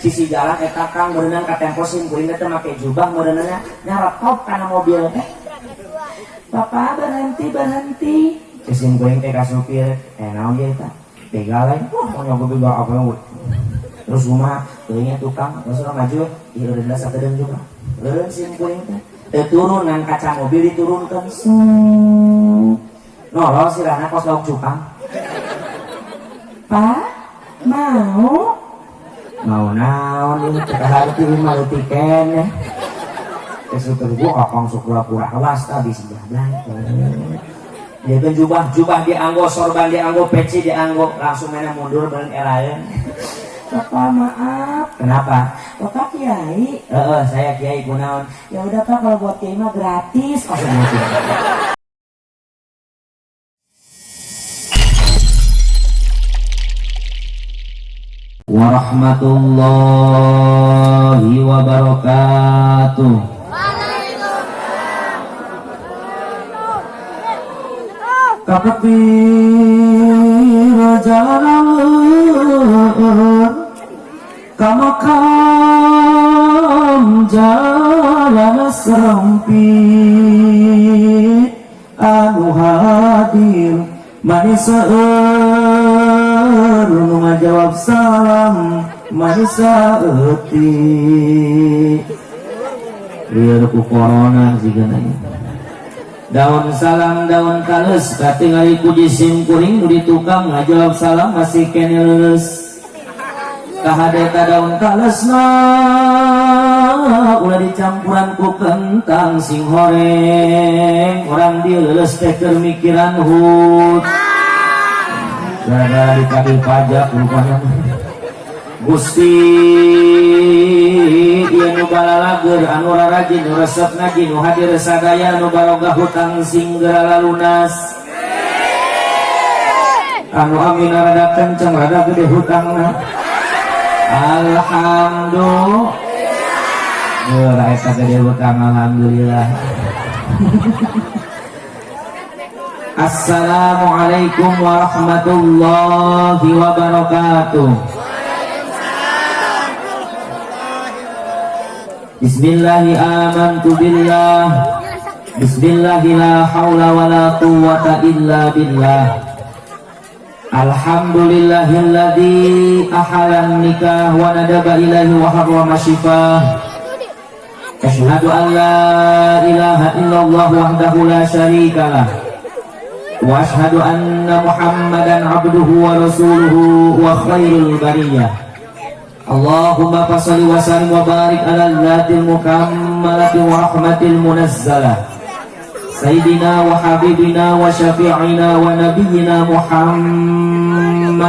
sisi jalan eta kang berenang ka tempo sim kuring teh make jubah berenangnya nyarotop kana mobil teh. Bapak berhenti. Sim kuring teh ka supir, naon ieu tah? Begal lain. Wah, nyoba begal apa terus rumah teuingnya tukang terus maju ieu udah sakedeung juga. Eureun sim kuring teh. Turun ngan kaca mobil diturunkan. Nolol sirana kos lauk cupang. Pak, mau naon ini harti malu tiken kesutur gua akang pura-pura awas tadi sebelah dia kan jubah dianggo sorban dianggo peci dianggo langsung mana mundur balen elayan. Bapak maaf. Kenapa? Bapak kiai. Saya kiai kunaon. Ya udah Pak kalau buat kiai mah gratis. Warahmatullahi wabarakatuh. Kapepi jalan kamakam jalan sempit anu hadir manis nu ngajawab salam maisa euti ieu ku corona sigana daun salam daun kales katingali ku jisim kuring nu ditukang ngajawab salam masih kene leuleus kahadeta daun kalesna ulah dicampuran ku kentang sing horeng orang dieu leuleus teh keur mikiran hut gara-gara dikasih pajak rupanya Gusti ieu nu balalagur anu rarajin nu resep ngaji nu hadir sadaya nu barogah hutang sing geura lunas anu amin rada kenceng rada gede hutangna alhamdulillah geura eta gede hutang alhamdulillah. Assalamualaikum warahmatullahi wabarakatuh. Bismillahi amantu billah. Bismillahi la hawla wa la quwwata illa billah. Alhamdulillahilladzi ahalan nikah wa nadaba ilahi wa harrama shifah. Asyhadu an la ilaha illallah wahdahu la syarika lah. Wa asyhadu anna Muhammadan abduhu wa rasuluhu wa khairul bariyah. Allahumma fassalli wa sallim wa barik ala dzatil mukammalati wa rahmatil munazzalah Sayyidina wa habibina wa syafi'ina wa nabiyyina Muhammadin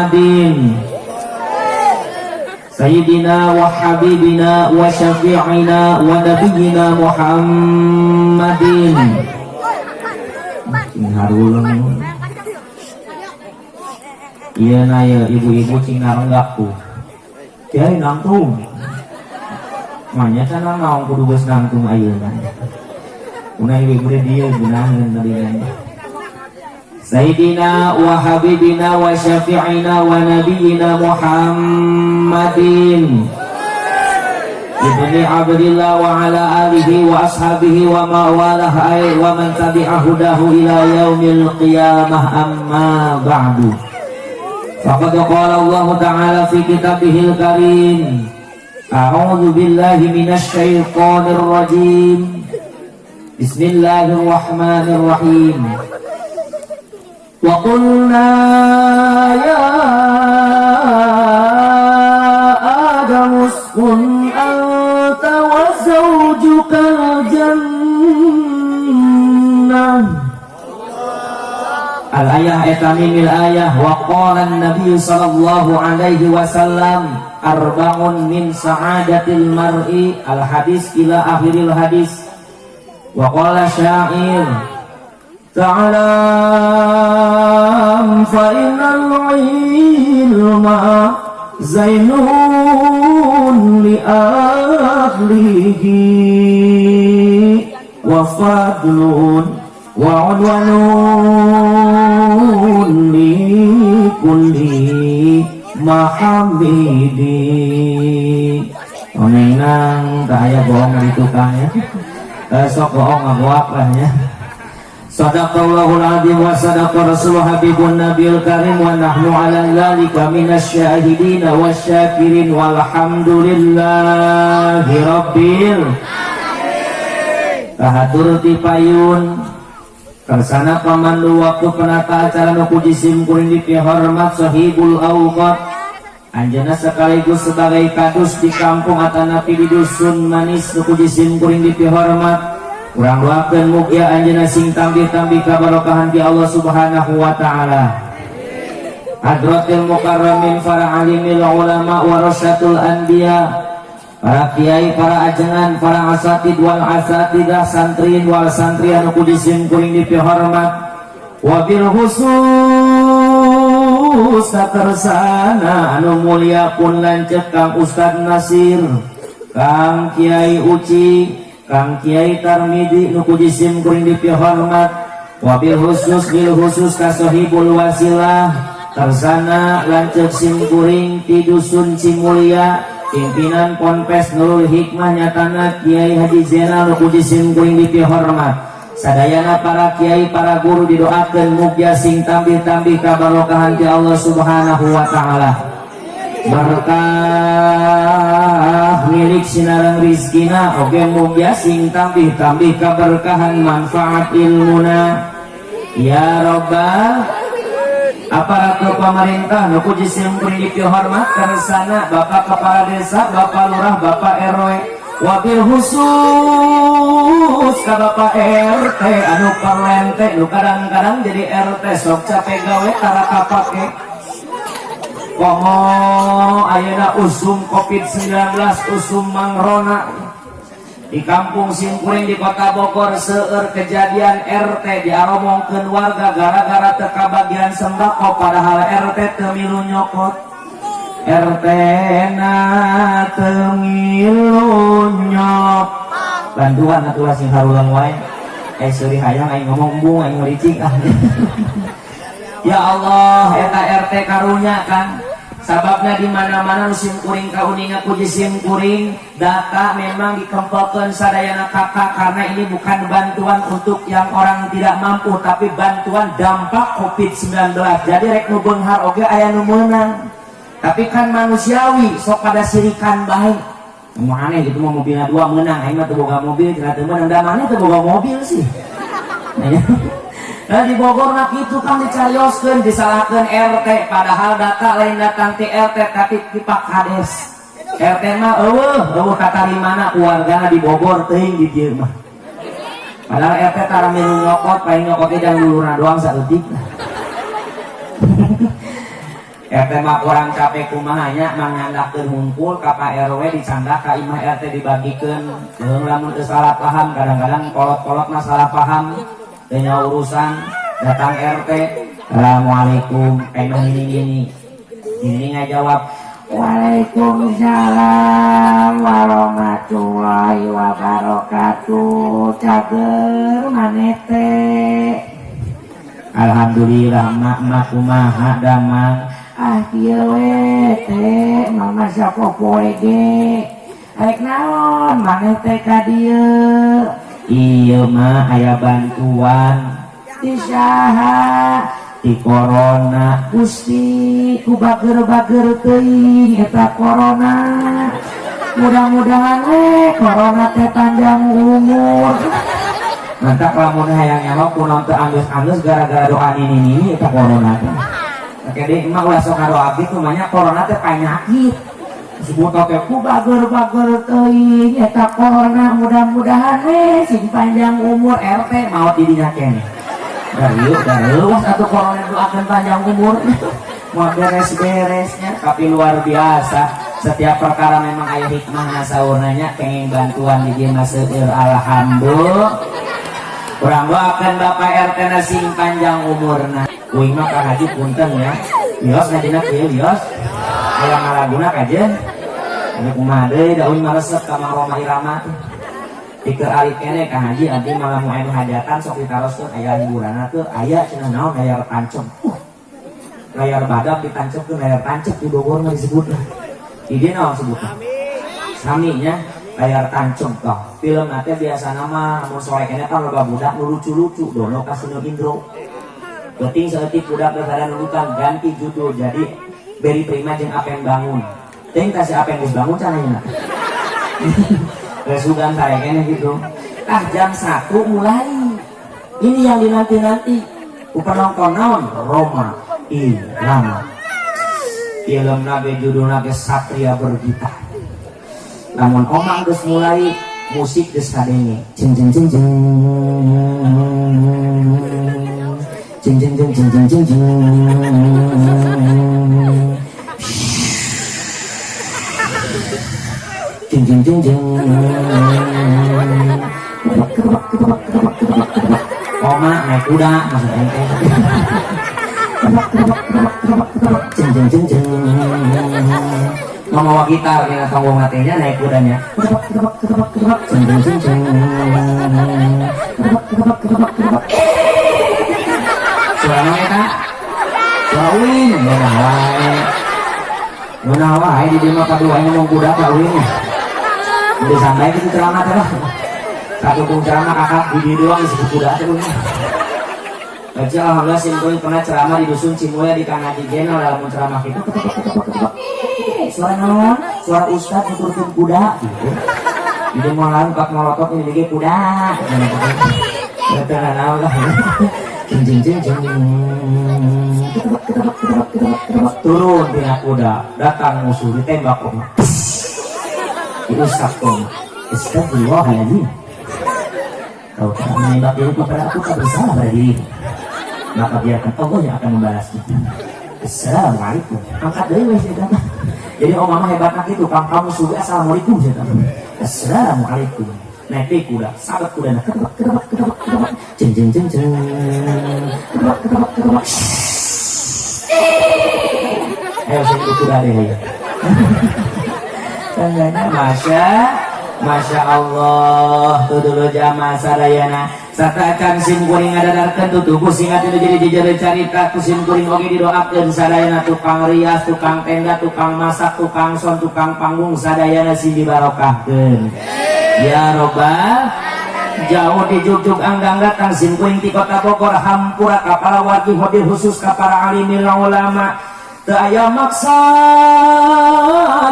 Sayyidina wa habibina wa syafi'ina wa nabiyyina Muhammadin. Haruleng iya na ya ibu-ibu cing narenggakku kiai nangtung manya sana naong kudu geus nangtung ayeuna una ibu-ibu dia gunaheun tadi Sayyidina wa habibina wa syafi'ina wa nabiyyina Muhammadin ibni Abdillah wa ala alihi wa ashabihi wa mawalah wa man tabi'ahu dahu ila yaumil qiyamah amma ba'du. Faqad qala Allah ta'ala fi kitabihil karim a'udzu billahi minasy syaithanir rajim bismillahirrahmanirrahim wa qulna ya Adam uskun anta wa zawjukal jannah al-ayah etamimil ayah wa qala an-nabiy sallallahu alaihi wasallam arba'un min sa'adatil mar'i al-hadis ila akhiril hadis wa qala syair ta'ala fa innal ilma zainun li ahlihi wa fadlun wa udwanun li kulli mahamidi Onenang tak aya bohong di tukangnya. Sok bohong ngabuak lah ya. Sadaqallahul adzim wa sadaqa rasul habibun nabiyul karim wa nahnu ala dzalika minasyahidin wasyakirin walhamdulillahi rabbil alamin. Kahatur ti payun kersana pamandu waktu penata acara nu puji simkuring dipihormat sahibul awqat anjeunna sekaligus sebagai kadus di kampung atanapi di dusun manis nu puji simkuring dipihormat. Urang doakeun mugia anjeunna sing tambi-tambi kabarokahan ti Allah Subhanahu wa taala. Hadratil mukarramin para alimil ulama warasatul anbiya, para kiai, para ajengan, para asatid wal asatidah, santrin wal santrian nu puji simkuring dipihormat. Wabil khusus satersana anu mulia pun lanceuk Kang Ustad Nasir, Kang Kiai Uci, Kang Kiai Tarmidi nu puji simkuring dipihormat. Wabil khusus bil khusus ka sahibul wasilah tersana lanceuk simkuring ti dusun Cimulia pimpinan Ponpes Nurul Hikmah nyatana Kiai Haji Zainal nu puji simkuring dipihormat. Sadayana para kiai para guru didoakeun mugia sing tambih-tambih kabarokahan ti Allah Subhanahu wa taala. Berkah milik sinareng rizkina oge mugia sing tambih-tambih kaberkahan manfaat ilmuna ya Rabbal aparatur pemerintah nu puji simkuring dipihormat kersana Bapak Kepala Desa, Bapak Lurah, Bapak RW, wabil khusus ka Bapak RT anu perlente nu kadang-kadang jadi RT sok capek gawe tara kapake komo ayeuna usum COVID-19 usum mangrona di kampung simkuring di kota Bogor seueur kejadian RT diaromongkeun warga gara-gara teu kabagian sembako padahal RT teu milu nyokot. RT na teu milu nyok bantuan atuh sing harulang wae seuri hayang aing ngomong embung aing licik ah. Ya Allah eta RT karunya kan sababna di mana-mana simkuring kauninga puji simkuring data memang dikempelkeun sadayana kakak karena ini bukan bantuan untuk yang orang tidak mampu tapi bantuan dampak COVID-19 jadi rek nu beunghar oge aya nu meunang tapi kan manusiawi sok pada sirikan baik mana gitu mau mobilnya dua menang aing mah teu boga mobil cenah teu meunang da mana teu boga mobil sih. Nah di Bogor nak itu kan dicarioskeun disalahkeun RT padahal data lain datang ti RT tapi ti Pak Kades. RT mah eueuh katarimana keluargana di Bogor teuing di dieu mah. Padahal RT tara milu nyokot paling nyokotnya jang lulurna doang saeutik. RT mah kurang capek kumahanya mangandakkeun hungkul ka Pak RW dicandak ka imah RT dibagikeun. Lamun teu salah paham kadang-kadang kolot-kolot mah salah paham. Tanya urusan datang RT Assalamualaikum ini ngajawab Waalaikumsalam warahmatullahi wabarakatuh cager manete Alhamdulillah mak kumaha damang kieu we teh mama sapopoe ge rek naon manete ka dieu iya mah aya bantuan di saha di corona Gusti ku bager-bager teuing eta corona mudah-mudahan corona teh panjang umur mantap lamun hayang nyawa kunaon teu anggeus-anggeus gara-gara doa ini eta corona teh kade emang ulah sok ngadoa kitu mah nya corona teh panyakit disebut oke ku bager-bager teuing eta corona mudah-mudahan sing panjang umur RT maot di dinya keneh dari luas atuh corona doakeun panjang umur mau beres-beresnya tapi luar biasa setiap perkara memang aya hikmahna saurnanya kenging bantuan di dieu seueur alhamdulillah urang doakeun Bapak RT na sing panjang umurna uing mah ka haji punten ya bios ngajina kieu bios aya ngalaguna kajen ini kumaha deui da uing maresep ka Mang Roma Irama dikeun ari keneh ka haji abdi malah mau anu hajatan sok ditaroskeun aya hiburanna teu aya cenah naon layar tancep layar badak ditancepkeun layar tancep di Bogor mah disebutna di dieu naon disebutna saminya layar tancung toh film nanti biasa nama namun sore kene kan loba budak nu lucu-lucu dono kasino Indro penting seetik budak dasar nurutan ganti judul jadi beri prima jeung apa yang bangun ting kasih apa yang bangun caranya resugan saya kene gitu jam 1 mulai ini yang dinanti-nanti penonton naon Roma Irama film nabe judulna ge Satria Bergitar namun omang geus mulai musik geus kadenge jeng jeng jeng jeng jeng jeng jeng jeng jeng jeng jeng jeng jeng jeng jeng omang naik kuda maksud ente jeng jeng jeng jeng ngomong gitar dengan tombol matenya naik kudanya jeng jeng jeng jeng suara mana suara uling mana wae di dima kadua ngomong kuda ka uling udah sampai ke ceramah teh satu tung ceramah kakak di doang disebut kuda teh uling baca alhamdulillah simpul pernah ceramah di dusun Cimulya di Kanadi Jenal dalam ceramah itu suara non, suara ustad nuturkeun kuda gitu. Jadi malam pak molotot ini lagi kuda. Betul naon lah. Jeng jeng jeng turun tina kuda, datang musuh ditembak kok. Diusap kok. Astagfirullahaladzim. Kau telah menembak diriku kepada aku tak bersalah pada dirimu. Maka biarkan Allah yang akan membalasnya. Assalamualaikum. Angkat dari wes jadi mama hebatnya gitu, kamu sudah assalamualaikum saya tahu. Assalamualaikum. Naik kuda, sahabat kuda nak kedebak, jeng jeng jeng jeng, kedebak. Ayo sini kuda deh ya. Tangganya Masya Allah, tuh dulu jamaah sadayana. Satakan sim kuring ngadararkeun tutuku singat itu jadi jejer carita ku sim kuring oge didoakeun sadayana tukang rias, tukang tenda, tukang masak, tukang son, tukang panggung sadayana sing dibarokahkeun. Ya Robbal jauh di jugjug anggang datang sim kuring ti kota Bogor hampura ka para wargi hadir khusus ka para alimil ulama. Teu aya maksa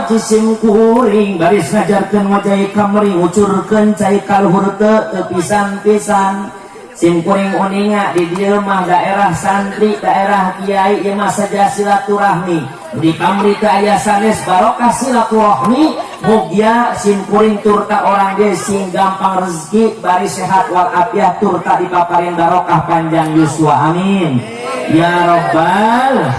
jisim kuring baris ngajarkeun ngajai kamari ngucurkeun cai kaluhur teu pisan-pisan sim kuring uninga di dieu mah daerah santri daerah kiai ieu mah saja silaturahmi di kamari teu aya sanes barokah silaturahmi mugia sim kuring turta orang ge sing gampang rezeki bari sehat wal afiat turta dipaparin barokah panjang yuswa amin ya Rabbal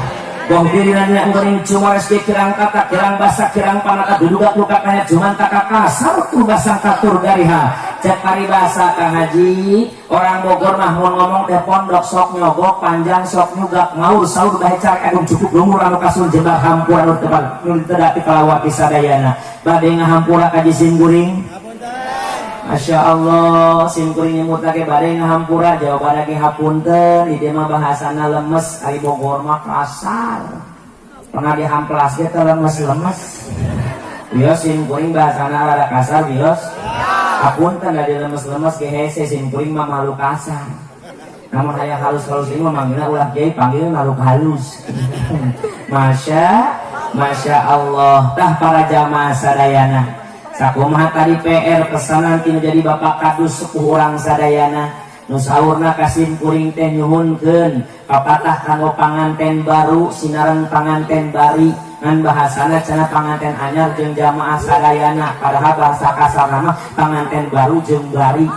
Boh dirinya ngering cuma SD kirang kata kirang basa kirang panaka duduga luka kaya cuman taka kasar tuh basang katur gariha cek paribasa Kang Haji orang Bogor mah mau ngomong teh pondok sok nyogok panjang sok nyugak ngaur saur bahecar kadung cukup lumur anu kasun jembar hampura anu tebal nu teu kalawati sadayana bade ngahampura ka jisim guring Masya Allah sim kuring nyemut lagi badai ngahampura jawaban lagi hapunten di mah bahasana lemes ari Bogor mah kasar pernah dihamplas ge teh lemes-lemes bios sim kuring bahasana rada kasar bios hapunten dari lemes-lemes ge hese sim kuring mah malu kasar namun aya halus-halus ini mah manggilna ulah kiai panggil malu halus Masya Allah tah para jamaah sadayana sakumaha tadi PR pesanan tinu jadi bapak kadus sepuh urang sadayana nu saurna kasim kuring teh nyuhunkeun papatah kanggo panganten baru sinaran panganten bari ngan bahasana cenah panganten anyar jeung jamaah sadayana padahal bahasa kasarna mah panganten baru jeung bari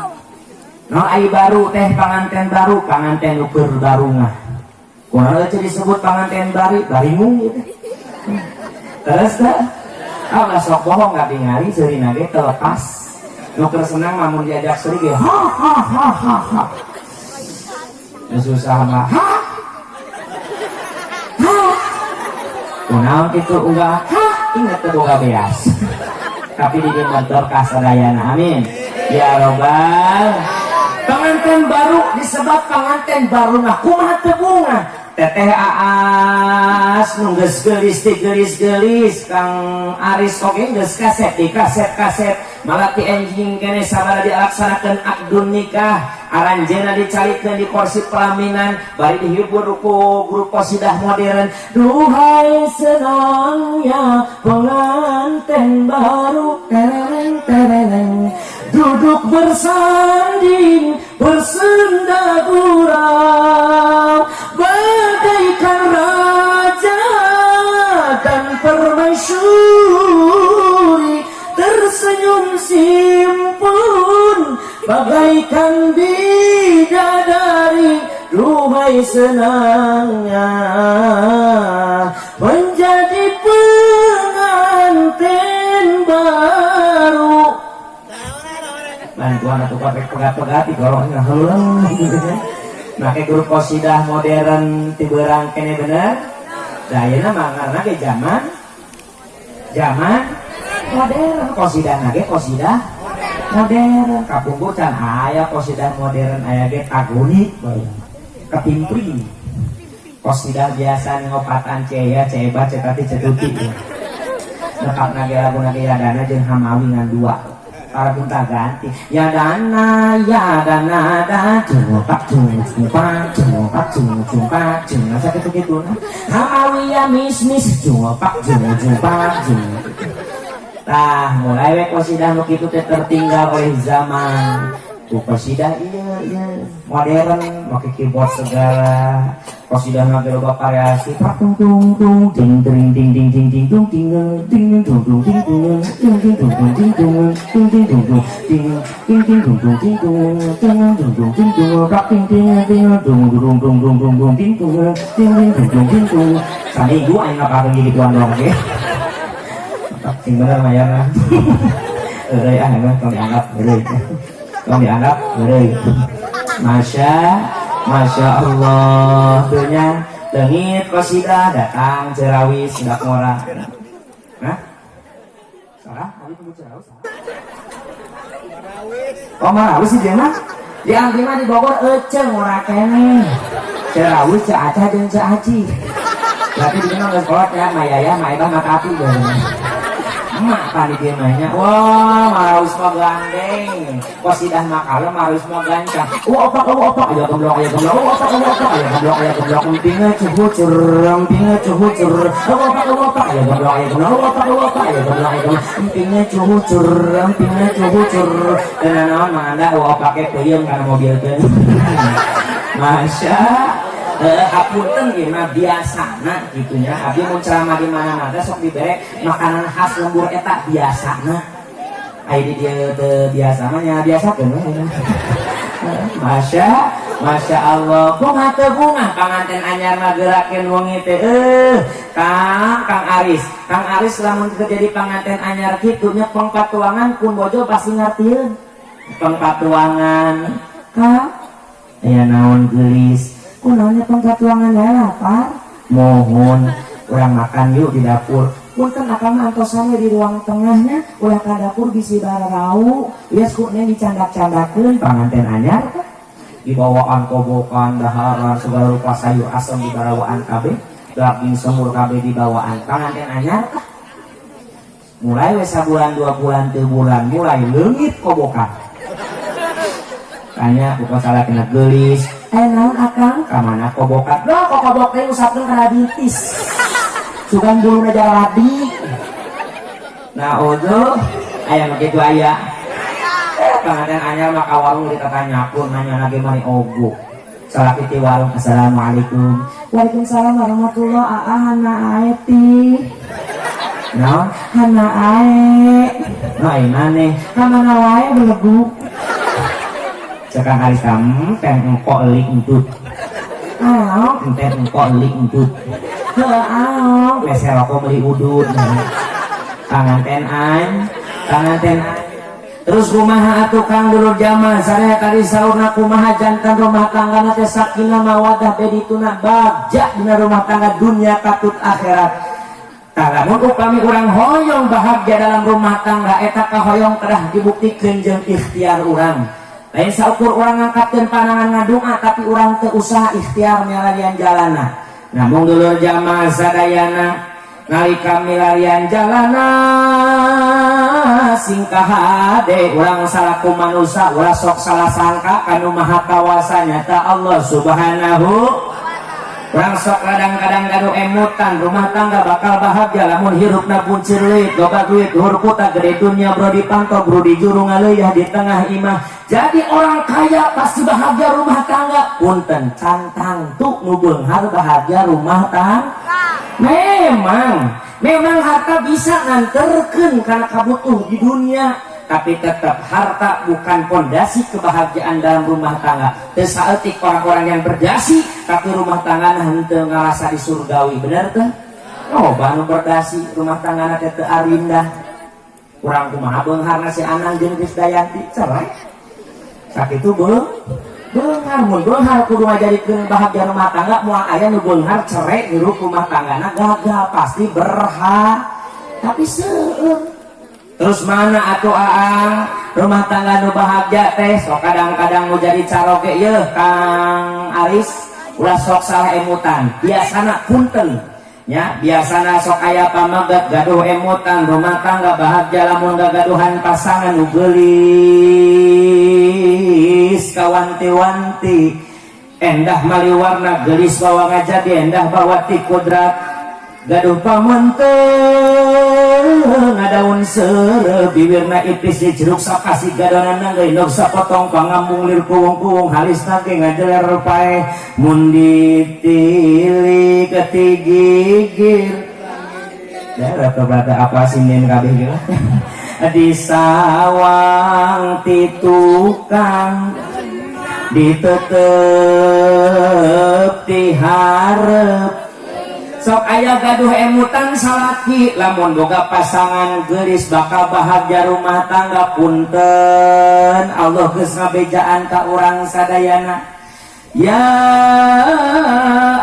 no ai baru teh panganten baru panganten nu keur baru mah kunaon disebut panganten bari baringung gitu terus dah Allah sok bohong gak bingali seurina ge terlepas nuker senang mamun diajak seri ge ha susah mah ha kunaon kitu unggah ha inget teu boga beas tapi di dieu motor kasadayana amin ya Robbal panganten baru disebut panganten baru nah kumaha teu bunga Teteh Aas nungges gelis Kang Aris oke geus kaset di kaset malah ti enjing kene sabara dilaksanakeun akdun nikah aranjeuna dicalikeun di kursi pelaminan bari dihibur ku grup qasidah modern. Duhai senangnya pengantin baru tereng duduk bersanding bersenda gurau bagaikan raja dan permaisuri tersenyum simpun bagaikan bidadari. Duhai senangnya menjadi pengantin baru. Bantuan atau pakai pegat-pegati kalau nggak halang pakai grup qasidah modern tiberang kene bener. Dayana mah karena ke zaman modern qasidah nage qasidah modern kapungkur can aya qasidah modern aya ge agonik bae ketimpring qasidah biasa ngopatan ceya ceba cetati cetuti nekap nage lagu nage yadana jeung hamawi ngan dua para gunta ganti yadana da jumpak jumpak sakit gitu nah hamawi ya mis jumpak tah mulai we qasidah nu kitu teh tertinggal oleh zaman. Tuh qasidah iya modern make keyboard segala. Qasidah mah loba variasi tung tung tung ting ting ting ting ting ting tung ting ting tung tung ting tung ting ting tung tung ting tung ting ting tung tung ting ting ting tung tung ting tung ting tung tung ting tung tak ting ting ting tung tung tung tung tung tung ting tung ting ting tung tung ting tung sani gua aing ngapakeun gituan dong ge. Sing bener mah ya mah. Euy mah tong dianggap euy. Tong dianggap euy. Masya Allah dunya leungit qasidah datang cerawis hendak ngora. Hah? Salah, kali tunggu cerawis. Oh, marawis sih dia mah. Di Anggi mah di Bogor eceung ngora kene. Cerawis ceu Acah jeung ceu Aci. Berarti di mana geus kolot ya Mayaya, Maibah mata api emak tadi dia nanya, wah marus mah gandeng, qasidah mah kalem marus mah gancang. Opak aja gemblok, empingnya cuhu curang, empingnya cuhu curang, opak aja gemblok, empingnya cuhu curang, empingnya cuhu curang. Dan naon manganda opake peuyeum kana mobil teh. Masya hapunten ge mah biasana gitunya abdi mun ceramah di mana-mana sok dibere makanan khas lembur eta biasana aya di dieu teu biasa mah nya biasakeun we Masya Allah bunga teu bunga panganten anyar mah geurakeun wengi teh Kang Aris lamun jadi panganten anyar kitu nya pengpatuangan kun bojo pasti ngartieun pengpatuangan Kang aya naon geulis kunanya pengkatuangan ya lapar mohon orang makan yuk di dapur punten akan antosannya di ruang tengahnya ulah ka dapur bisi bararau lias kuknya dicandak-candakeun panganten anyar dibawaan kobokan daharan segala rupa sayur asam di barawaan kabeh daging semur kabeh di bawaan panganten anyar mulai we sabulan 2 bulan 3 bulan mulai leungit kobokan tanya bukan salah kena gelis naon akang kamana kobokat loh kok kobok teh usapkeun kana ditis sugan buluna jaladi nah odo aya mah kitu aya panganten anyar mah ka warung ditatanyapun nanya lagi mari ogo salaki ti warung assalamualaikum waalaikumsalam warahmatullahi hana aeti naon hana ae nah maneh kamana wae belegu Cekang Aris kamu teh engkok elik entut teh engkok elik entut mesel rokok beli udut panganten terus kumaha atuh Kang dulur zaman sadaya tadi saurna kumaha jantan rumah tanggana teh sakinah mawaddah bedituna bagja dina rumah tangga dunia katut akhirat lamun upami urang hoyong bahagia dalam rumah tangga eta kahoyong kedah dibuktikeun jeung ikhtiar urang lain saukur orang ngangkatkeun panangan ngadua tapi orang teu usaha ikhtiar nyaladian jalana namun dulur jamaah sadayana nalika milarian jalana singkah hade urang salaku manusia ulah sok salah sangka kanu maha kawasa nyata Allah subhanahu. Urang sok kadang-kadang ganu emutan rumah tangga bakal bahagia lamun hirupna pun cireuit loba duit luhur kuta gede dunia bro dipantau bro di juru ngaleuyah di tengah imah jadi orang kaya pasti bahagia rumah tangga punten cantang tuh nu beunghar bahagia rumah tangga. Memang harta bisa nganterkeun kana kabutuh di dunia tapi tetap harta bukan pondasi kebahagiaan dalam rumah tangga. Teu saeutik orang-orang yang berdasi tapi rumah tangga henteu ngarasa di surgawi, bener teh? Oh, banu berdasi rumah tangga teh teu arindah. Urang kumaha beungharna si Anang jeung Krisdayanti cerai. Sakitu beunghar mun beunghar kudu ngajarikeun bahagia rumah tangga moal aya nu beunghar cerai hirup rumah tanggana gagal pasti berhak. Tapi seueur terus mana atuh aang rumah tangga nu bahagia teh sok kadang-kadang nu jadi caroge yeuh Kang Aris ulah sok salah emutan biasana punten nya biasana sok aya pamaget gaduh emutan rumah tangga bahagia lamun gagaduhan pasangan nu geulis kawanti-wanti endah maliwarna geulis bawa ngajadi endah bawa ti kudrat gaduh pamenteu ngadaun seureuh bibirna ipis di jeruk sakasi gadonan geus nok sapotong pangambung lir kuwung-kuwung halisna ge ngajeler pae mun ditili ketigigir rata-rata apa sinin kabeh ge di sawang ti tukang ditetep ti hareup sok aya gaduh emutan salaki lamun boga pasangan geulis bakal bahagia rumah tangga punten Allah geus ngabejaan ka urang sadayana ya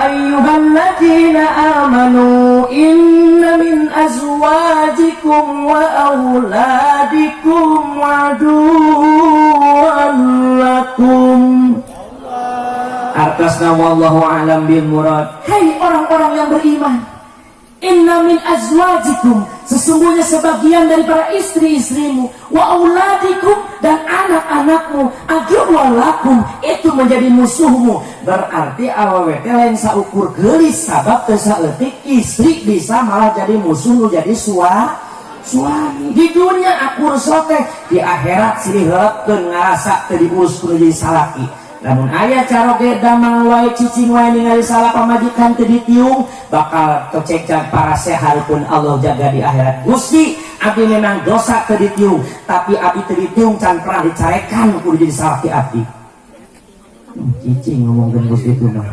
ayyuhalladzina amanu inna min azwajikum wa auladikum aduwwan lakum artasna wallahu a'lam bil murad. Hai orang-orang yang beriman, inna min azwajikum sesungguhnya sebagian dari para istri-istrimu wa auladikum dan anak-anakmu aduwwan lakum itu menjadi musuhmu. Berarti awewe teh lain saukur geulis sabab teu saeutik istri bisa malah jadi musuh nu jadi suami. Di dunia akur sote di akhirat silih heupkeun ngarasa teu diurus kudu jadi salaki. Namun ayah caroge damang wae cicing wae ningali salah pamajikan teu ditiung bakal kececak para seharupun Allah jaga di akhirat. Gusti abdi memang dosa teu ditiung tapi abdi teu ditiung can pernah dicarekan kudu jadi salaki abdi. Cicing ngomongkeun Gusti itu mah.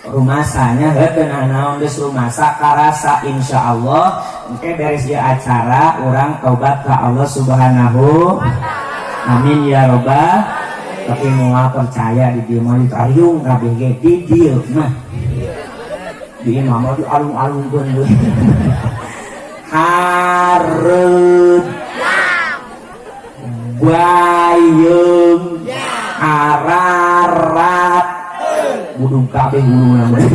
Rumasanya heuteun naon geus rumasa karasa insyaallah engke beres ieu acara urang taubat ka Allah Subhanahu. Amin ya robbal. Tapi mau percaya di dia mah ditayung kabeh ge di dieu mah. Di imah mah dialung-alungkeun we. Hareut. Bayung. Ararat. Budung kabeh guluna mah.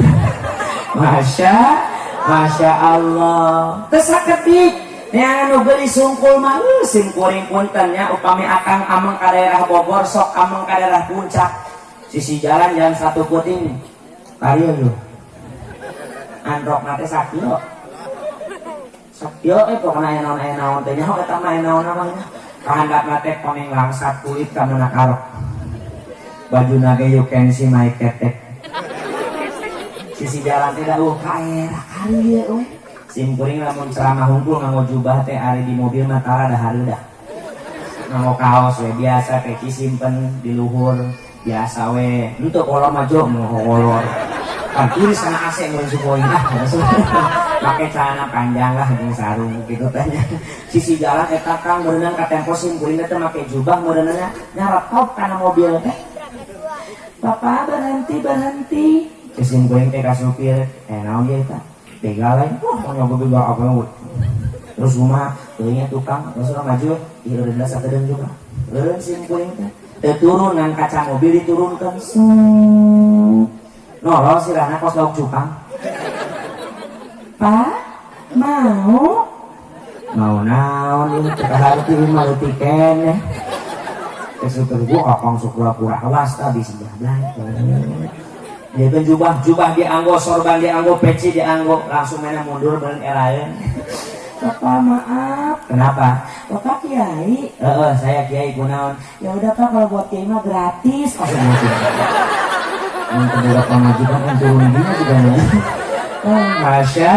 Masya Allah. Teu saketik yang anu beli sungkul mah sim kuring punten nya upami akang ameng ka daerah Bogor sok ameng ka daerah Puncak sisi jalan satu puting karieu lho androkna teh sakilo pokona aya naon teh nyaho eta mah naon namanya kahandapna teh pameng langsat kulit ka meuna karok bajuna ge you can see my ketek sisi jalan teh dauh ka daerah karieu we sim kuring lamun ceramah hungkul nganggo jubah teh ari di mobil mah tara da hareuda. Nganggo kaos we biasa teh simpen di luhur biasa we. Henteu kolor mah jo kolor. Kan kiri sana AC mun supoing make celana panjang lah jeung sarung kitu teh nya. Sisi jalan eta kang berenang ka tempo sim kuring teh make jubah meureunna nyarap top kana mobil teh. Bapak berhenti. Sim kuring teh ka supir, naon ge eta? Begal lain, mau nyoba begal apa terus rumah, teuingnya tukang, terus orang maju, ieureun sakedeung juga, eureun sim kuring teh, turun ngan kaca mobil diturunkan, nolol si Rana kos lauk cupang. Pak, mau? Mau naon ini kita harus pilih malu tiken ya. Kesukur gua kakong sukura-kura awas tadi sebelah. Dia kan jubah dianggo, sorban dianggo, peci dianggo, langsung mana mundur balen eraeun. Bapak maaf. Kenapa? Bapak kiai. Saya kiai kunaon. Ya udah Pak, kalau buat kiai mah gratis. Untuk beberapa majikan yang turun gini juga nih. Masya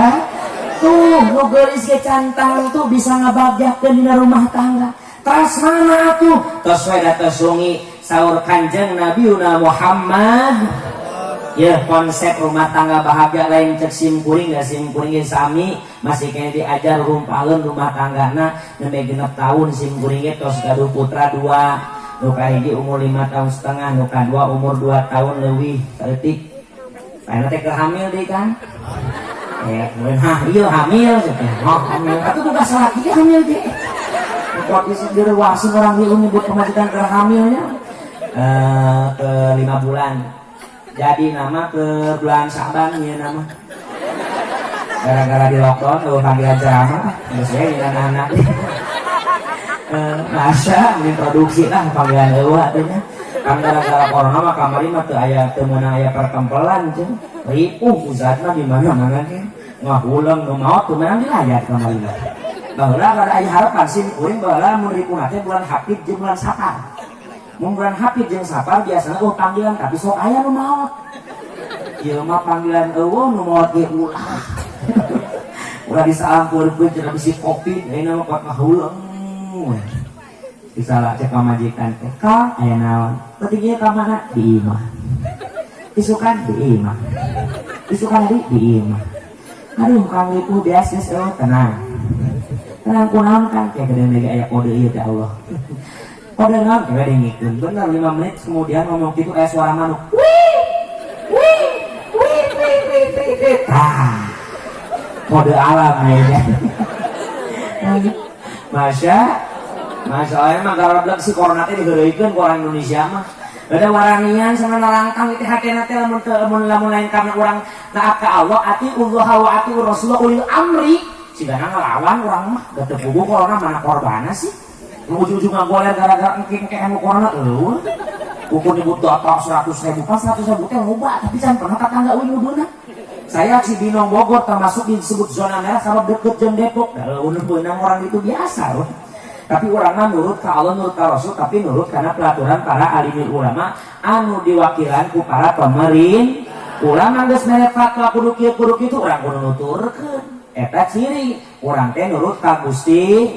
Tuh, lu gelis ke cantang tuh bisa ngabagjakeun dina rumah tangga. tas mana tuh? Tos we tos sungi sahur Kanjeng Nabiuna Muhammad. Ya konsep rumah tangga bahagia lain cek simkuring gak simkuring sami masih kayaknya diajar rumpalun rumah tanggana nembe genep tahun simkuringnya tos gaduh putra 2 nuka hiji umur 5,5 tahun nuka 2 umur 2 tahun lebih saeutik paena teh hamil deui kan iya hamil hamil atuh tugas laki hamil ge kok isi direwasi orang ieu nyebut pemajikan hamilnya ke 5 bulan. Jadi nama ke bulan Saban ya nama. Gara-gara di lockdown panggilan ceramah, biasanya dengan anak. Masa introduksi lah panggilan eueuh atunya. Kan gara-gara corona mah kamari mah teu aya teu meunang aya pertempelan cenah. Ripuh pusatna di mana-mana ge. Ngahulang nu maot teu meunang dilayat kamari mah. Baheula kada aya harapan sim kuring baheula mun ripuna teh bulan Hapit jeung bulan Sapar. Bulan Hapit jeung Sapar biasana panggilan tapi sok aya nu maot. Ieu mah panggilan eueuh nu maot ge ulah. Ulah disaampeurkeun cenah bisi kopi ayeuna mah pot ngahuleung. Disalah cek pamajikan teh. Ka aya naon? Pentingnya ka mana? Di imah. Isukan di imah. Isukan di imah. Aduh kang itu biasa tenang. Tenang kunaon kan kayak gede lagi aya kode ieu teh Allah. Kode naon kayak dengikeun. Bener 5 menit kemudian ngomong kitu aya suara manuk. Kode alam kayaknya. Masya Allah emang garoblek si corona teh digeureuikeun ku orang Indonesia mah. Beda waranian sama narangkang itu hatena teh lamun lain karena urang taat ka Allah ati Allah wa ati Rasulullah ulil amri. Sigana ngelawan urang mah da teu puguh corona mana korbana sih. Ujung-ujung ngagoler gara-gara engking ke anu corona eueuh. Ukur dibutuh apa 100.000 pas 100.000 teh loba tapi can pernah tetangga uing nubeuna. Saya si Binong Bogor termasuk disebut zona merah kalau deket jeung Depok. Da beunang orang itu biasa loh. Tapi urangna nurut ka Allah nurut ka Rasul tapi nurut karena peraturan para alimul ulama anu diwakilan ku para pemerintah. Ulama geus mere fatwa kudu kieu kudu kitu urang kudu nuturkeun. Eta ciri urang teh nurut ka Gusti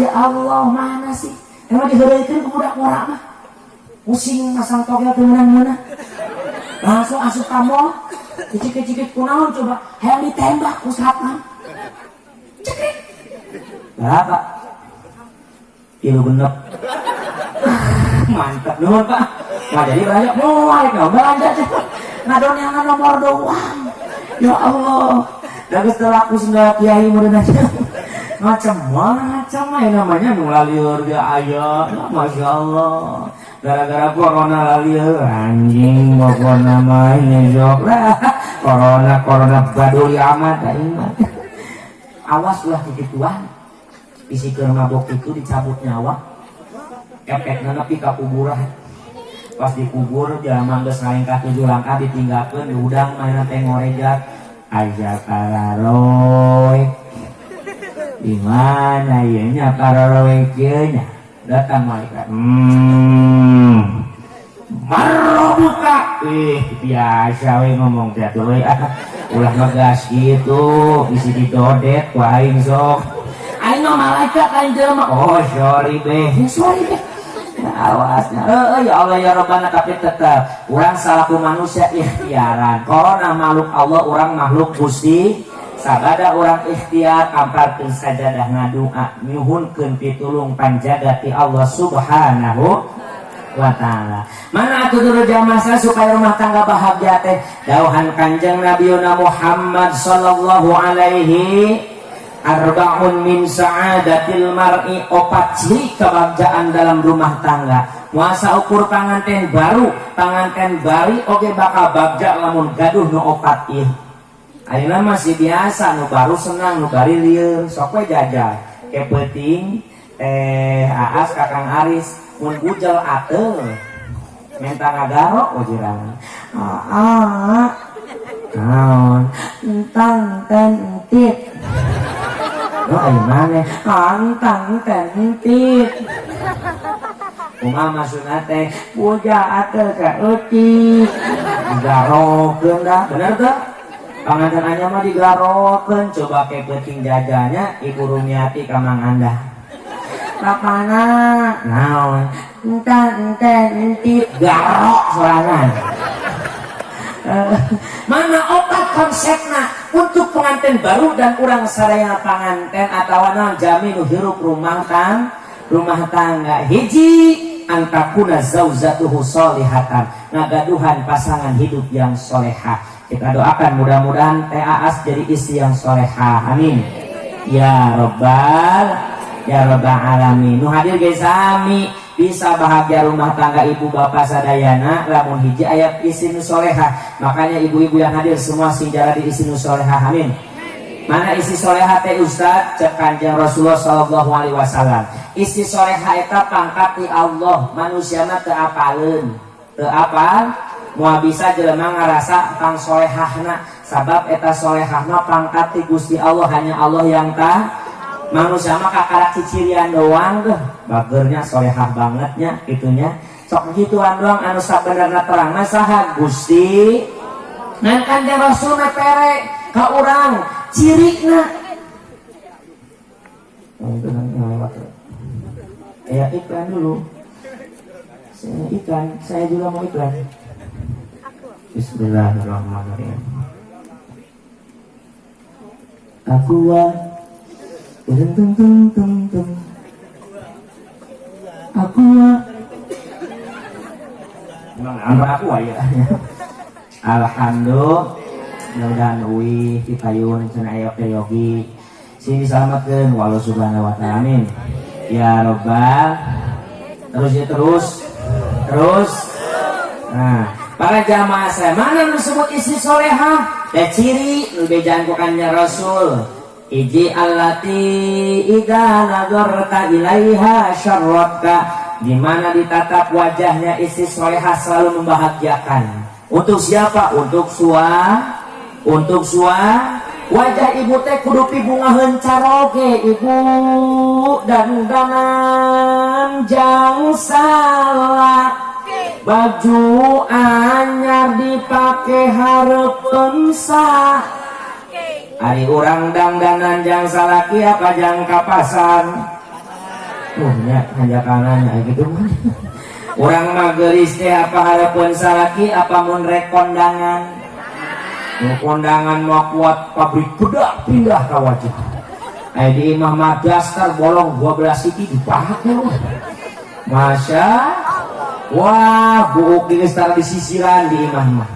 Allah mana sih? Emang diheureukeun ku budak-budak mah. Pusing masang togel teu meunang-meunang. Langsung asup ka mall. Cicik-cicik kunaon coba hayang ditembak ku satpam. Cekrik. Berapa? Kilo genep. Mantap nuhun Pak. Nah jadi banyak mulai kau belanja ngadon yang nomor doang. Ya Allah. Da geus teu laku sendal kiai mureunna. Macam-macam aya namanya nu lalieur ge aya. Masya Allah. Gara-gara corona lalieur anjing pokona mah nyejok lah. Corona baduli amat aing mah. Awas ulah kikituan. Isi ke mabok itu dicabut nyawa efeknya nepi ka kuburan pas dikubur jelema geus ngalengkah 7 langkah ditinggalkeun diudang mainan teh ngorejat aja kararoek di mana ieu nya kararoek ieu nya datang malaikat marbuka biasa we ngomong teh tuluy ulah ngegas gitu isi didodet ku aing sok aing mah malaikat lain jelema. Oh, sorry beh. Ya sorry beh. Awasnya. Ya Allah ya Rabbana tapi tetap urang salaku manusia ikhtiaran. Corona makhluk Allah, urang makhluk Gusti. Sabada urang ikhtiar kamparkeun sajadah ngadoa nyuhunkeun pitulung panjaga ti Allah Subhanahu wa ta'ala. Mana atuh dulu jamasa supaya rumah tangga bahagia teh dauhan Kanjeng Nabiuna Muhammad sallallahu alaihi arba'un min sa'adatil mar'i opat ciri kebahagiaan dalam rumah tangga muasa ukur panganten baru panganten bari oge bakal bagja lamun gaduh nu opat ieu. Ayeuna masih biasa nu baru senang nu bari lieur sok we jajal kepeuting Aas Kakang Aris mun bujel ateu menta ngagaro ujirana naon Entang tentit. no ayo maneh Antang tentit. kumaha maksudna teh Puja ateu ka eutik. digarokeun dah bener teh panganten anya mah digarokeun coba ke penting jajanya ibu Rumiati ka Mang Anda Kapana naon entang tentit. garok sorangan mana opat konsepna untuk pengantin baru dan kurang sadaya panganten atawa naon jami nu hirup rumah tangga hiji antakuna zauzatuhu solihatan ngagaduhan pasangan hidup yang solehah. Kita doakan mudah-mudahan Teh Aas jadi istri yang solehah, amin ya robbal alamin. Nu hadir ge sami bisa bahagia rumah tangga ibu bapak sadayana lamun hiji aya istri nu solehah. Makanya ibu-ibu yang hadir semua sing jadi istri nu solehah, amin. Mana istri solehah teh Ustaz? Cek Kanjeng Rasulullah sallallahu alaihi wasallam. Istri solehah eta pangkat ti Allah, manusia mah teu apaleun. Teu apal moal bisa jelema ngarasa tang solehahna sabab eta solehahna pangkat ti Gusti Allah, hanya Allah yang tahu. Manusia mah kakarak cicirian doang deh, bagernya solehah bangetnya itunya. Sok gituan doang anu sabenerna terangna saha Gusti. Ngan Kanjeng Rasul pere ka urang cirina. Ya iklan dulu. Saya juga mau iklan. Bismillahirrahmanirrahim. Aqua Aqua Aqua ya. Alhamdulillah mudah-mudahan uwi pitayun cenah aya yogi sing diselamatkeun walau subhanahu wa ta'ala, amin ya robbal. Terus nah para jamaah saya mana disebut istri solehah teh ciri nu bejaan ku Kanjeng Rasul iji allati idza nadarta ilaiha syarratka, di mana ditatap wajahnya istri solehah selalu membahagiakan. Untuk siapa? Untuk sua wajah ibu teh kudu pibungaheun caroge ibu dandanan jang salah baju anyar dipake hareupeun sa ari urang dandanan jang salaki apa jang kapasan nya hanjakanana gitu urang mah geulis teh apa hareupeun salaki apa mun rek kondangan nu kondangan mah kuat pabrik bedak pindah ka wajah aya di imah mah daster bolong 12 siti dipake masya wah buuk geus tara di sisiran di imah mah.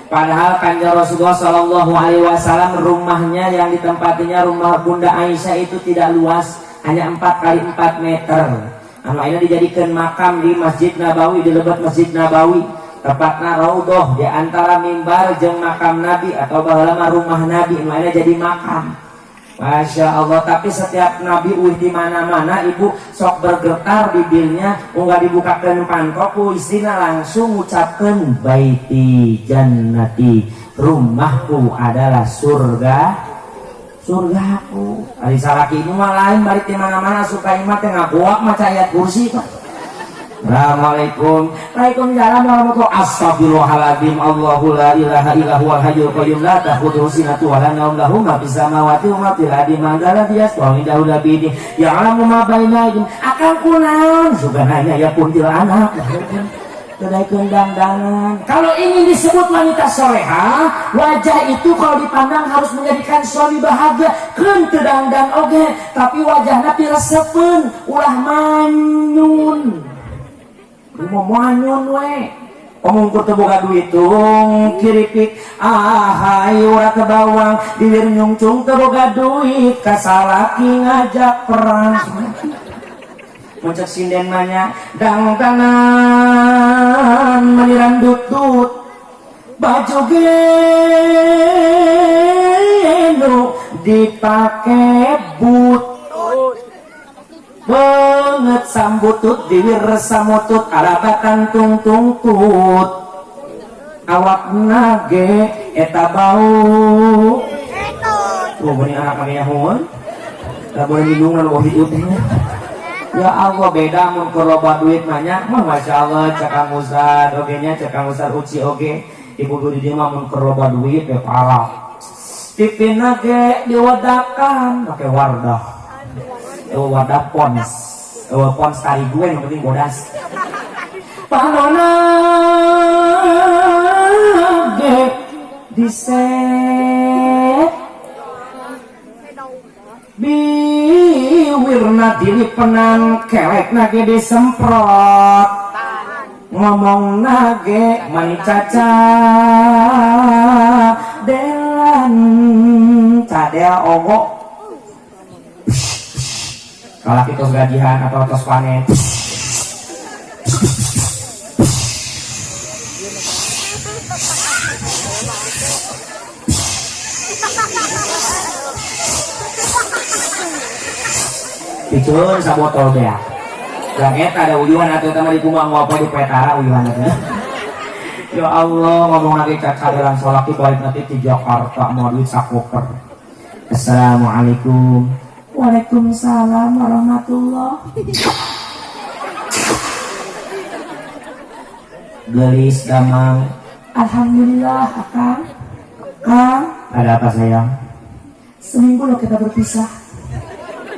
Padahal Kanjeng Rasulullah sallallahu alaihi wasallam rumahnya yang ditempatinya rumah Bunda Aisyah itu tidak luas, hanya 4 kali 4 meter. Anu ayeuna dijadikeun makam di Masjid Nabawi, di lebat Masjid Nabawi, tepatna raudhah di antara mimbar jeung makam Nabi atau baheula mah rumah Nabi, anu ayeuna jadi makam. Masya Allah, tapi setiap Nabi di mana-mana ibu sok bergetar bibirnya, enggak dibukakan pantoku istrina langsung ucapkan baiti jannati, rumahku adalah surgaku. Ari salaki ini mah lain balik di mana-mana suka imat tengah boak maca ayat kursi Pak. Assalamualaikum. Waalaikumsalam warahmatullahi wabarakatuh. Astagfirullahaladzim. Allahu la ilaha illa huwal hayyul qayyum la ta'khudhuhu sinatun wa la nawm lahu ma fis samawati wa ma fil ardi man dzal ladzi yashfa'u indahu illa bi'idhnihi ya'lamu ma baina aydihim. Akang kunaon sugananya ya kuntil anak. Kedai kendangan. Kalau ingin disebut wanita solehah, wajah itu kalau dipandang harus menjadikan suami bahagia. Keun teu dangdan oge, tapi wajahna piresepeun ulah manyun. Mau manyun we omong ku teu boga duit tung kiripik hayu ora teu bawang dilir nyungcung teu boga duit ka salaki ngajak perang muncak sinden manya dangdanan meniran dut-dut baju genu dipake but banget sambutut diwir samutut alabatan tung-tung-tut awak nage eta bau tuh benih anak kami yahun tak boleh minum lalu hidupnya ya Allah beda mun loba duit banyak mah Masya Allah cakang usah dogenya cakang usah uci oge ibu guru dia mah mun loba duit ya parah pipi nage diwadakan pakai wardah wadah pons pons tari gue yang penting bodas panona ge diset biwirna dili penang kelek nage disemprot ngomong nage mani caca delan cadel ogo kalau kita gajian atau tos panen picun sabotol bea yang eta ada uyuhan atau teman di kumang apa di petara uyuhan ya Allah ngomong lagi caca dalam sholat balik nanti di Jakarta mau duit sakoper. Assalamualaikum. Waalaikumsalam warahmatullah. Gelis damang. Alhamdulillah akang. Kang. Ada apa sayang? Seminggu loh kita berpisah.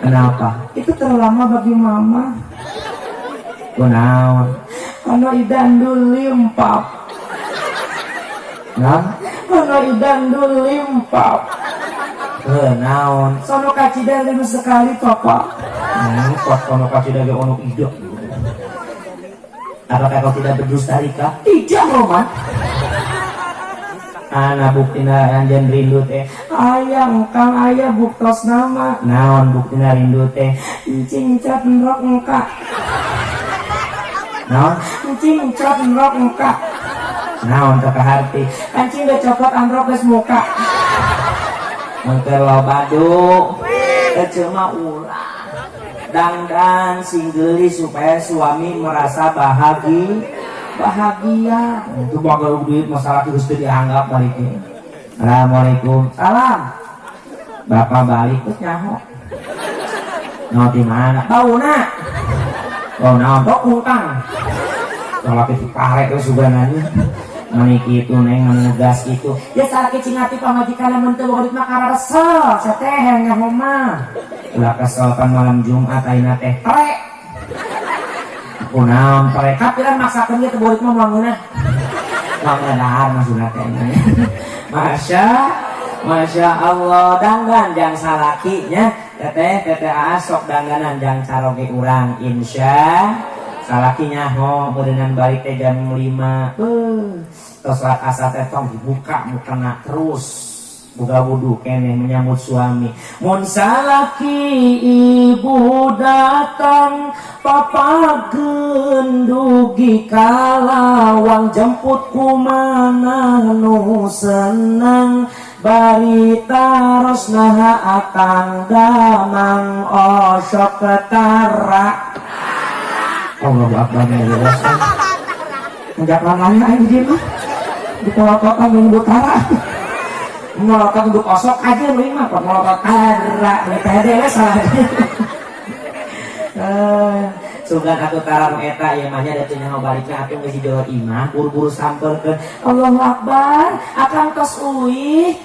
Kenapa? Itu terlalu lama bagi mama. Kunaon? Karena idan limpap. Nah? Karena idan limpap. Naon? Sono kacida lima sekali papa. Kok sono kacida ge ono ide. Apakah kau tidak berdusta Rika? Tidak Roman. Anak buktina anjen rindu teh ayang kang ayah buktos nama naon buktina rindu teh encing cat nrok engka naon encing cat nrok engka naon teka harti encing udah copot androk kes muka mengker lo badu kecema ulah dangdan singgeli supaya suami merasa bahagia itu bagal duit masalah itu sudah dianggap baliknya. Assalamualaikum. Salam. Bapak balik terus nyaho. Nah di mana? Bau nak. Oh nampak utang. Kalau itu karek itu sebenarnya. Maniki itu neng menegas itu. Ya salah kecingati pamajikan yang mentu duit makara resel. Seteh nyaho mah. Ulah kesel kan malam Jumat aina teh trek. Kunam mereka piran maksakan dia terbuat mau bangunnya dahar maksudnya kayaknya Masya Allah danggan jang salakinya teteh asok dangganan jang caroge urang insya salakinya ho berenang balik teh jam 5 tos asa teh tong dibuka mukena terus buka wudu kene menyambut suami mun salaki ibu datang papa gendugi kalawang jemput kumana nu senang bari taros naha akang damang osok ketara Allah akbar meluas enggak lama ini dia mah di kota minggu utara melokot untuk osok aja lu mah kok melokot tara ini pede salah sugan atuh tarang eta ieu mah nya da teu nyaho balikna atuh geus didoa imah buru-buru sampeurkeun Allahu Akbar akang tos uih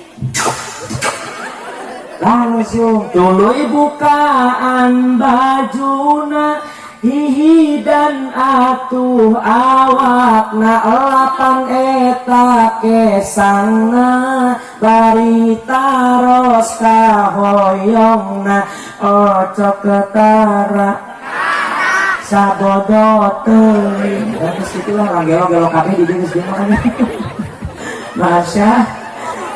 langsung tuluy bukaan bajuna hihi dan atuh awakna lapang eta kesangna bari taros kahoyongna ocok ketara sabodo teuing geus kitu lah gelo-gelo kabeh di dieu geus makanya Masya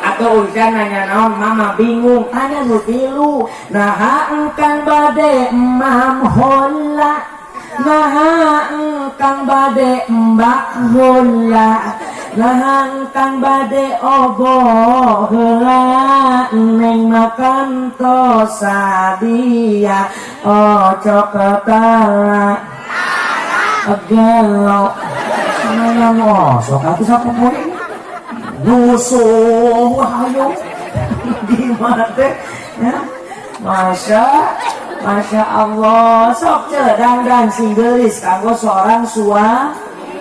atau ujian nanya naon mama bingung tanya nu tilu nah engkan bade emam hola Nah engkang bade mbak heula, nah engkang bade oboh heula, neng makan tosa dia ojo ketala gelo saya ngosok aku sapa poe nusuh ayo gimana teh ya. Masya Allah sok cedang dan singgelis kanggo seorang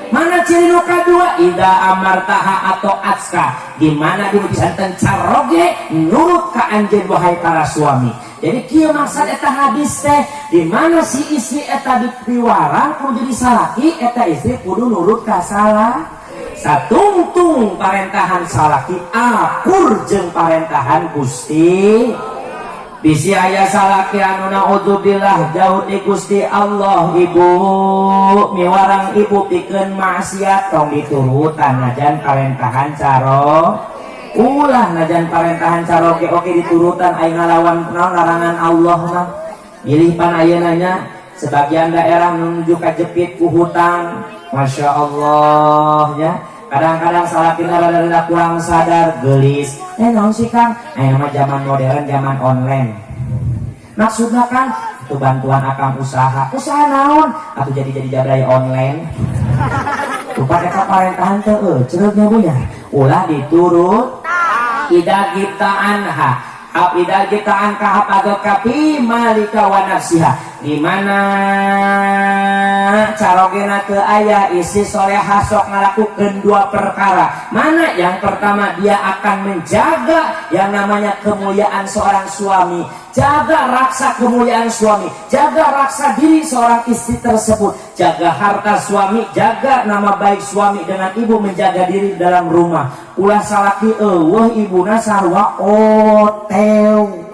mana ciri nu kadua ida amartaha atau atska dimana dibisanten caroge nurut ka anjeun wahai para suami. Jadi kieu maksud eta hadis teh dimana si istri eta dipiwarang kudu jadi salaki eta istri kudu nurut ka salah satungtung parentahan salaki akur jeung parentahan Gusti. Bisi aya salaki anu naudzubillah jauh di Gusti Allah ibu miwarang ibu pikeun maksiat tong diturutan najan parentahan caro ulah najan parentahan caro oke diturutan aya ngalawan larangan Allah mah pilih pan ayeunanya sebagian daerah menuju ka jepit ku hutang. Masya Allah ya. Kadang-kadang salakina rada-rada kurang sadar gelis naon sih Kang aya mah zaman modern zaman online maksudna kan itu bantuan akang usaha naon atuh jadi jadai online rupa eta parentahan teu ceureuh nya ya ulah diturut ida kita anha ida kita anka hapagat kapi malika wa nafsiha dimana carogena teu aya isi solehah sok ngalakukeun dua perkara. Mana yang pertama dia akan menjaga yang namanya kemuliaan seorang suami, jaga raksa kemuliaan suami, jaga raksa diri seorang istri tersebut, jaga harta suami, jaga nama baik suami dengan ibu menjaga diri dalam rumah. Ulah salaki eueuh ibuna sarua oteu